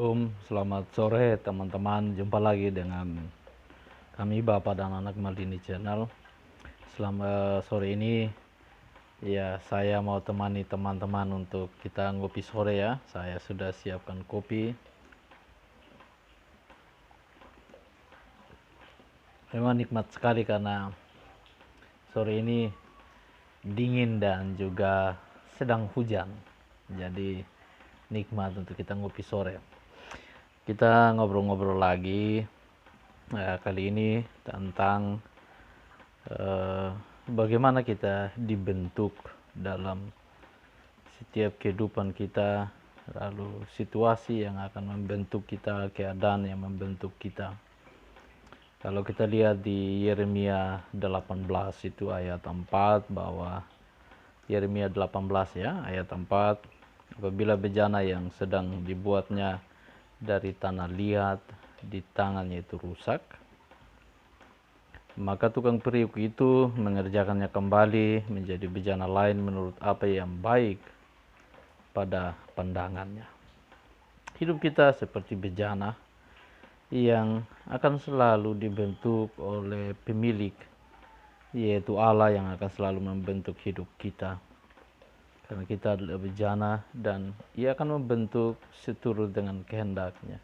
Shalom, selamat sore teman-teman. Jumpa lagi dengan kami Bapak dan Anak Maldini Channel. Selama sore ini ya saya mau temani teman-teman untuk kita ngopi sore ya. Saya sudah siapkan kopi. Memang nikmat sekali karena sore ini dingin dan juga sedang hujan. Jadi nikmat untuk kita ngopi sore. Kita ngobrol-ngobrol lagi kali ini tentang bagaimana kita dibentuk dalam setiap kehidupan kita, lalu situasi yang akan membentuk kita, keadaan yang membentuk kita. Kalau kita lihat di Yeremia 18 itu ayat 4, bahwa Yeremia 18 ya, ayat 4, apabila bejana yang sedang dibuatnya dari tanah liat di tangannya itu rusak, maka tukang periuk itu mengerjakannya kembali menjadi bejana lain menurut apa yang baik pada pandangannya. Hidup kita seperti bejana yang akan selalu dibentuk oleh pemilik, yaitu Allah, yang akan selalu membentuk hidup kita. Karena kita adalah bejana dan Ia akan membentuk seturut dengan kehendaknya.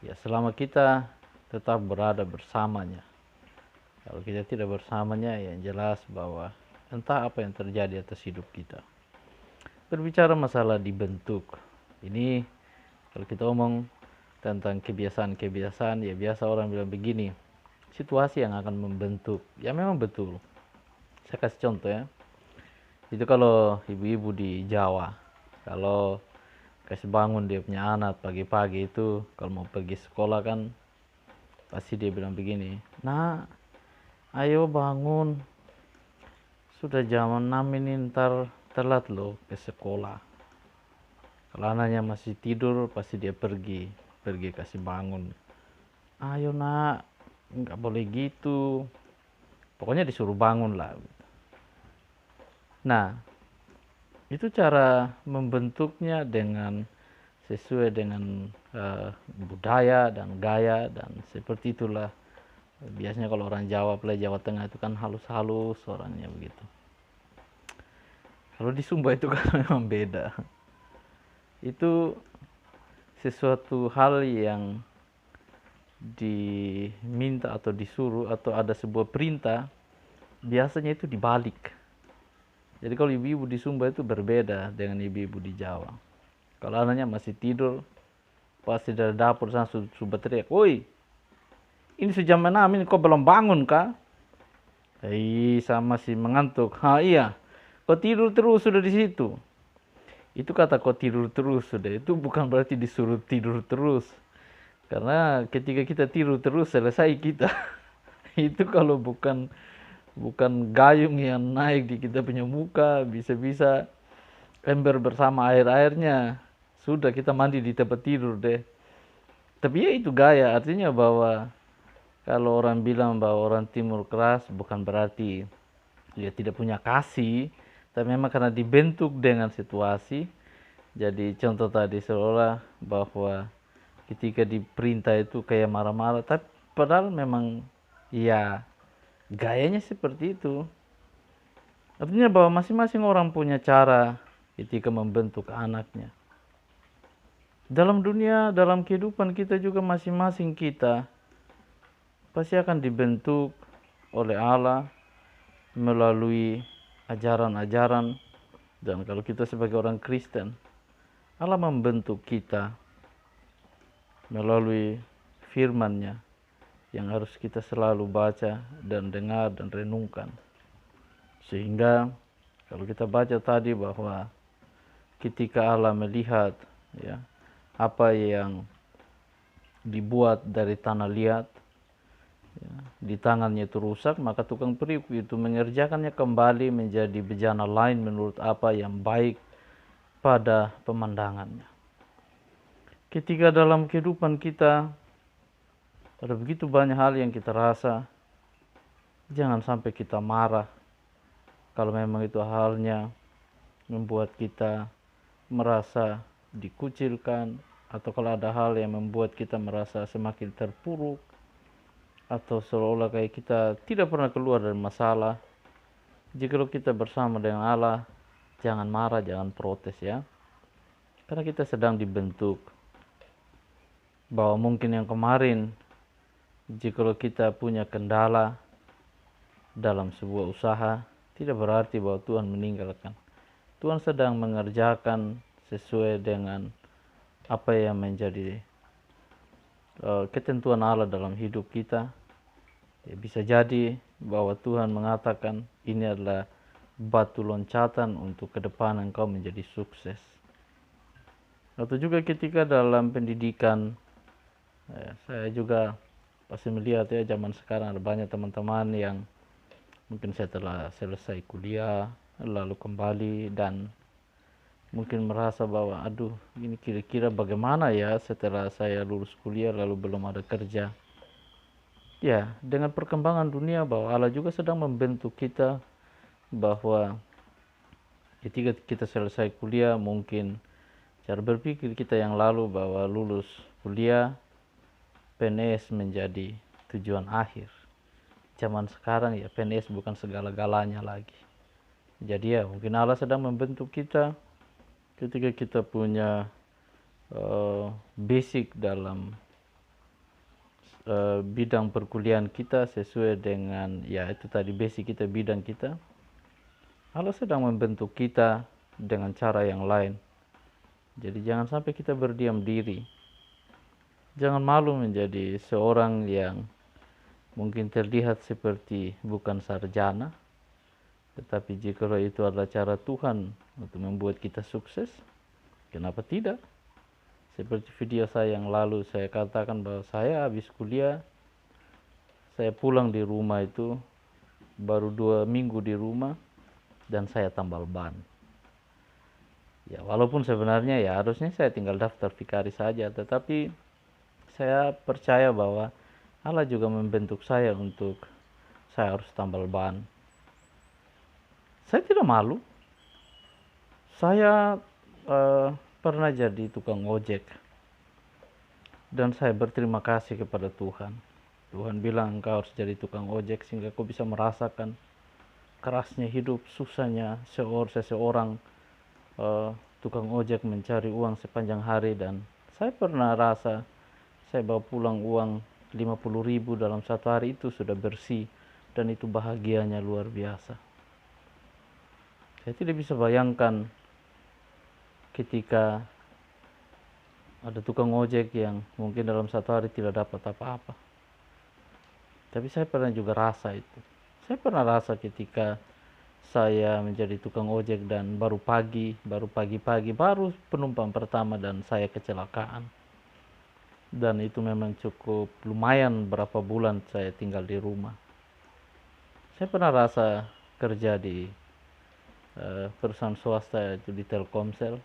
Ya, selama kita tetap berada bersamanya. Kalau kita tidak bersamanya, ya jelas bahwa entah apa yang terjadi atas hidup kita. Berbicara masalah dibentuk, ini kalau kita omong tentang kebiasaan-kebiasaan, ya biasa orang bilang begini, situasi yang akan membentuk. Ya memang betul. Saya kasih contoh ya. Itu kalau ibu-ibu di Jawa, kalau kasih bangun dia punya anak pagi-pagi itu, kalau mau pergi sekolah kan pasti dia bilang begini, "Nak, ayo bangun, sudah jam 6 ini, ntar telat loh ke sekolah." Kalau anaknya masih tidur pasti dia pergi kasih bangun, "Ayo nak, nggak boleh gitu." Pokoknya disuruh bangun lah. Nah, itu cara membentuknya dengan sesuai dengan budaya dan gaya, dan seperti itulah biasanya kalau orang Jawa, apalagi Jawa Tengah itu kan halus-halus orangnya begitu. Kalau di Sumba itu kan memang beda. Itu sesuatu hal yang diminta atau disuruh atau ada sebuah perintah, biasanya itu dibalik. Jadi kalau ibu-ibu di Sumba itu berbeda dengan ibu-ibu di Jawa. Kalau anaknya masih tidur, pasti dari dapur sana sudah teriak, "Woi, ini sudah jam 6 ini, kau belum bangun kah?" Sama masih mengantuk. "Ha iya, kau tidur terus sudah di situ." Itu kata kau tidur terus sudah, itu bukan berarti disuruh tidur terus. Karena ketika kita tidur terus, selesai kita. Itu kalau bukan gayung yang naik di kita punya muka, bisa-bisa ember bersama air-airnya, sudah kita mandi di tempat tidur deh. Tapi ya itu gaya, artinya bahwa kalau orang bilang bahwa orang timur keras, bukan berarti dia tidak punya kasih, tapi memang karena dibentuk dengan situasi. Jadi contoh tadi seolah bahwa ketika diperintah itu kayak marah-marah, tapi padahal memang ya gayanya seperti itu. Artinya bahwa masing-masing orang punya cara ketika membentuk anaknya. Dalam dunia, dalam kehidupan kita juga masing-masing kita pasti akan dibentuk oleh Allah melalui ajaran-ajaran. Dan kalau kita sebagai orang Kristen, Allah membentuk kita melalui firman-Nya yang harus kita selalu baca dan dengar dan renungkan. Sehingga kalau kita baca tadi bahwa ketika Allah melihat ya apa yang dibuat dari tanah liat, ya, di tangannya itu rusak, maka tukang periuk itu mengerjakannya kembali menjadi bejana lain menurut apa yang baik pada pemandangannya. Ketika dalam kehidupan kita ada begitu banyak hal yang kita rasa, jangan sampai kita marah kalau memang itu halnya membuat kita merasa dikucilkan atau kalau ada hal yang membuat kita merasa semakin terpuruk, atau seolah-olah kayak kita tidak pernah keluar dari masalah, jikalau kita bersama dengan Allah, jangan marah, jangan protes ya. Karena kita sedang dibentuk. Bahwa mungkin yang kemarin, jikalau kita punya kendala dalam sebuah usaha, tidak berarti bahwa Tuhan meninggalkan. Tuhan sedang mengerjakan sesuai dengan apa yang menjadi ketentuan Allah dalam hidup kita. Ya, bisa jadi bahwa Tuhan mengatakan ini adalah batu loncatan untuk ke depan engkau menjadi sukses. Atau juga ketika dalam pendidikan, saya juga pasti melihat ya, zaman sekarang ada banyak teman-teman yang mungkin setelah selesai kuliah lalu kembali dan mungkin merasa bahwa aduh, ini kira-kira bagaimana ya setelah saya lulus kuliah lalu belum ada kerja. Ya, dengan perkembangan dunia bahwa Allah juga sedang membentuk kita, bahwa ketika kita selesai kuliah mungkin cara berpikir kita yang lalu bahwa lulus kuliah PNS menjadi tujuan akhir. Zaman sekarang ya PNS bukan segala-galanya lagi. Jadi ya mungkin Allah sedang membentuk kita ketika kita punya basic dalam bidang perkuliahan kita sesuai dengan ya itu tadi basic kita, bidang kita. Allah sedang membentuk kita dengan cara yang lain. Jadi jangan sampai kita berdiam diri. Jangan malu menjadi seorang yang mungkin terlihat seperti bukan sarjana, tetapi jika itu adalah cara Tuhan untuk membuat kita sukses, kenapa tidak? Seperti video saya yang lalu, saya katakan bahwa saya habis kuliah, saya pulang di rumah itu baru 2 minggu di rumah dan saya tambal ban. Ya walaupun sebenarnya ya harusnya saya tinggal daftar vikari saja, tetapi saya percaya bahwa Allah juga membentuk saya untuk saya harus tambal ban. Saya tidak malu. Saya pernah jadi tukang ojek dan saya berterima kasih kepada Tuhan. Tuhan bilang engkau harus jadi tukang ojek sehingga kau bisa merasakan kerasnya hidup, susahnya seseorang tukang ojek mencari uang sepanjang hari. Dan saya pernah rasa saya bawa pulang uang 50.000 dalam satu hari, itu sudah bersih dan itu bahagianya luar biasa. Saya tidak bisa bayangkan ketika ada tukang ojek yang mungkin dalam satu hari tidak dapat apa-apa. Tapi saya pernah juga rasa itu. Saya pernah rasa ketika saya menjadi tukang ojek dan baru pagi-pagi baru penumpang pertama dan saya kecelakaan. Dan itu memang cukup lumayan berapa bulan saya tinggal di rumah. Saya pernah rasa kerja di perusahaan swasta di Telkomsel.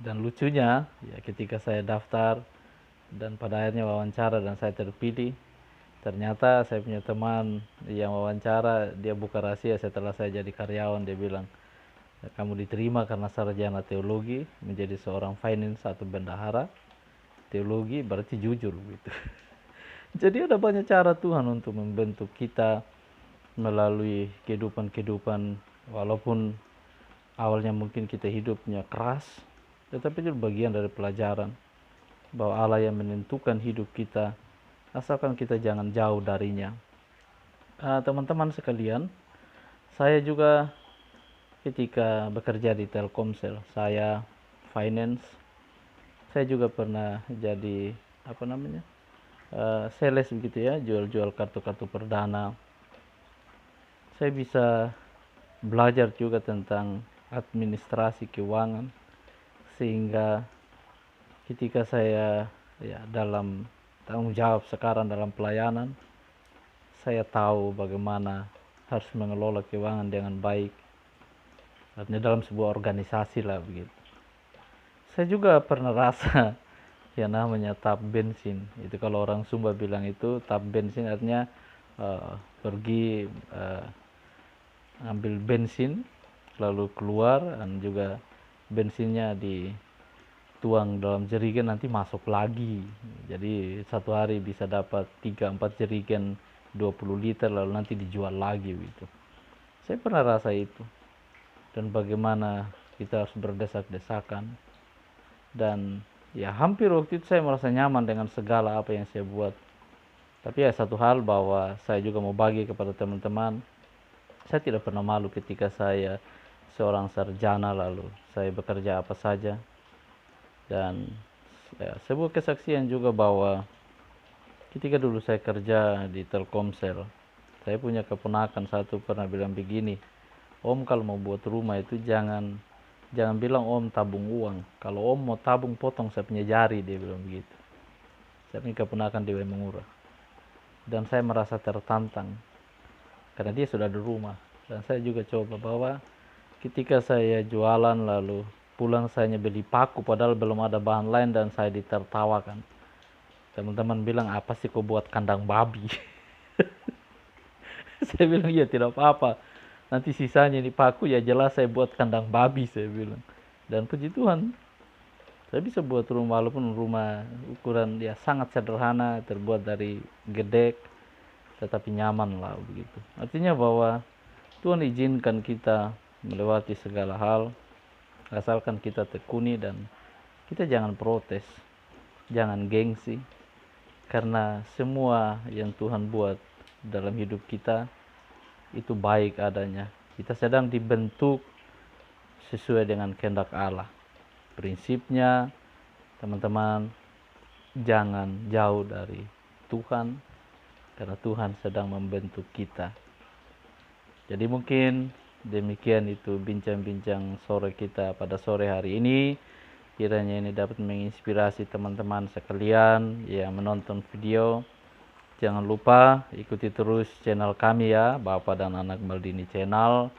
Dan lucunya ya ketika saya daftar dan pada akhirnya wawancara dan saya terpilih, ternyata saya punya teman yang wawancara, dia buka rahasia setelah saya jadi karyawan. Dia bilang, kamu diterima karena sarjana teologi menjadi seorang finance atau bendahara teologi, berarti jujur gitu. Jadi ada banyak cara Tuhan untuk membentuk kita melalui kehidupan walaupun awalnya mungkin kita hidupnya keras, tetapi itu bagian dari pelajaran bahwa Allah yang menentukan hidup kita, asalkan kita jangan jauh darinya. Teman-teman sekalian, saya juga ketika bekerja di Telkomsel, saya finance, saya juga pernah jadi sales begitu ya, jual-jual kartu-kartu perdana. Saya bisa belajar juga tentang administrasi keuangan, sehingga ketika saya ya dalam tanggung jawab sekarang dalam pelayanan, saya tahu bagaimana harus mengelola keuangan dengan baik. Artinya dalam sebuah organisasi lah begitu. Saya juga pernah rasa yang namanya tap bensin. Itu kalau orang Sumba bilang itu tap bensin, artinya pergi ambil bensin lalu keluar dan juga bensinnya tuang dalam jerigen nanti masuk lagi. Jadi satu hari bisa dapat 3-4 jerigen 20 liter lalu nanti dijual lagi gitu. Saya pernah rasa itu. Dan bagaimana kita harus berdesak-desakan. Dan ya hampir waktu itu saya merasa nyaman dengan segala apa yang saya buat. Tapi ya satu hal bahwa saya juga mau bagi kepada teman-teman. Saya tidak pernah malu ketika saya seorang sarjana lalu saya bekerja apa saja. Dan ya, sebuah kesaksian juga bahwa ketika dulu saya kerja di Telkomsel, saya punya keponakan satu pernah bilang begini, Om kalau mau buat rumah itu jangan bilang Om tabung uang. Kalau Om mau tabung potong saya punya jari, dia bilang begitu. Saya punya keponakan di Mengurah. Dan saya merasa tertantang karena dia sudah di rumah. Dan saya juga coba bahwa ketika saya jualan lalu pulang saya beli paku padahal belum ada bahan lain dan saya ditertawakan. Teman-teman bilang apa sih kau buat kandang babi? Saya bilang iya tidak apa-apa. Nanti sisanya ini paku ya jelas saya buat kandang babi saya bilang. Dan puji Tuhan saya bisa buat rumah walaupun rumah ukuran ya sangat sederhana terbuat dari gedek tetapi nyaman lah begitu. Artinya bahwa Tuhan izinkan kita melewati segala hal asalkan kita tekuni dan kita jangan protes, jangan gengsi, karena semua yang Tuhan buat dalam hidup kita itu baik adanya. Kita sedang dibentuk sesuai dengan kehendak Allah. Prinsipnya, teman-teman, jangan jauh dari Tuhan, karena Tuhan sedang membentuk kita. Jadi mungkin demikian itu bincang-bincang sore kita pada sore hari ini. Kiranya ini dapat menginspirasi teman-teman sekalian yang menonton video. Jangan lupa ikuti terus channel kami ya, Bapak dan Anak Maldini Channel.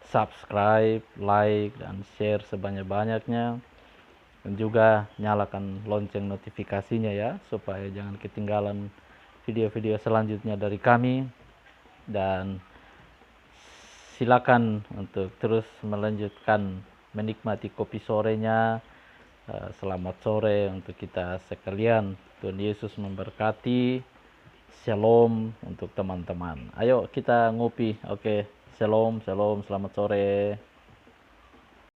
Subscribe, like, dan share sebanyak-banyaknya. Dan juga nyalakan lonceng notifikasinya ya, supaya jangan ketinggalan video-video selanjutnya dari kami. Dan silakan untuk terus melanjutkan menikmati kopi sorenya. Selamat sore untuk kita sekalian. Tuhan Yesus memberkati. Shalom untuk teman-teman. Ayo kita ngopi. Oke, shalom, shalom, selamat sore.